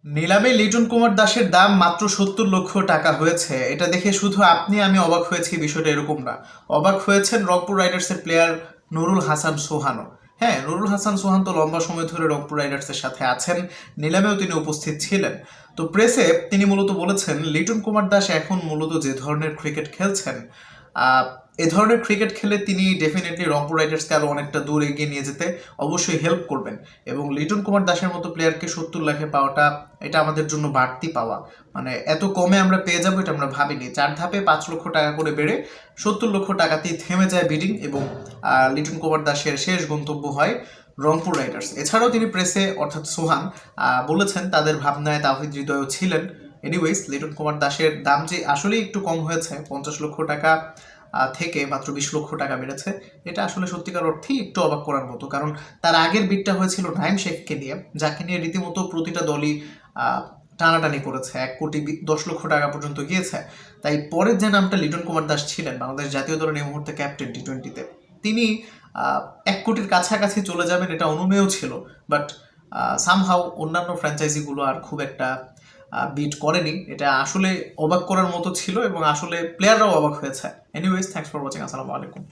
নিলামে লিটন কুমার দাসের দাম মাত্র ৭০ লক্ষ টাকা হয়েছে। এটা দেখে শুধু আপনি আমি অবাক হয়েছি, বিষয়টা এরকম না। অবাক হয়েছেন রংপুর রাইডার্সের প্লেয়ার নুরুল হাসান সোহানও। হ্যাঁ, নুরুল হাসান সোহান তো লম্বা সময় ধরে রংপুর রাইডার্সের সাথে আছেন, নিলামেও তিনি উপস্থিত ছিলেন। তো প্রেসে তিনি মূলত বলেছেন, লিটন কুমার দাস এখন মূলত যে ধরনের ক্রিকেট খেলছেন, এ ধরনের ক্রিকেট খেলে তিনি ডেফিনেটলি রংপুর রাইডার্সকে আরও অনেকটা দূর এগিয়ে নিয়ে যেতে অবশ্যই হেল্প করবেন। এবং লিটন কুমার দাসের মতো প্লেয়ারকে ৭০ লাখে পাওয়াটা এটা আমাদের জন্য বাড়তি পাওয়া, মানে এত কমে আমরা পেয়ে যাবো এটা আমরা ভাবিনি। 4 ধাপে 5 লক্ষ টাকা করে বেড়ে ৭০ লক্ষ টাকাতেই থেমে যায় বিডিং এবং লিটন কুমার দাসের শেষ গন্তব্য হয় রংপুর রাইডার্স। এছাড়াও তিনি প্রেসে অর্থাৎ সোহান বলেছেন তাদের ভাবনায় তাওহিদ হৃদয়ও ছিলেন। এনিওয়েজ, লিটন কুমার দাসের দাম যে আসলেই একটু কম হয়েছে, 50 লক্ষ টাকা থেকে মাত্র 20 লক্ষ টাকা বেড়েছে, এটা আসলে সত্যিকার অর্থেই একটু অবাক করার মতো। কারণ তার আগের বিটটা হয়েছিল নাইম শেখকে নিয়ে, যাকে নিয়ে রীতিমতো প্রতিটা দলই টানাটানি করেছে, 1,10,00,000 টাকা পর্যন্ত গিয়েছে। তাই পরের যে নামটা লিটন কুমার দাস ছিলেন, বাংলাদেশ জাতীয় দলের এই মুহূর্তে ক্যাপ্টেন টি-20-তে, তিনি 1 কোটির কাছাকাছি চলে যাবেন এটা অনুমেয় ছিল। বাট সামহাউ অন্যান্য ফ্র্যাঞ্চাইজিগুলো আর খুব একটা বিট করেনি। এটা আসলে অবাক করার মতো ছিল এবং আসলে প্লেয়াররাও অবাক হয়েছে। Anyways, thanks for watching. আসসালামু আলাইকুম।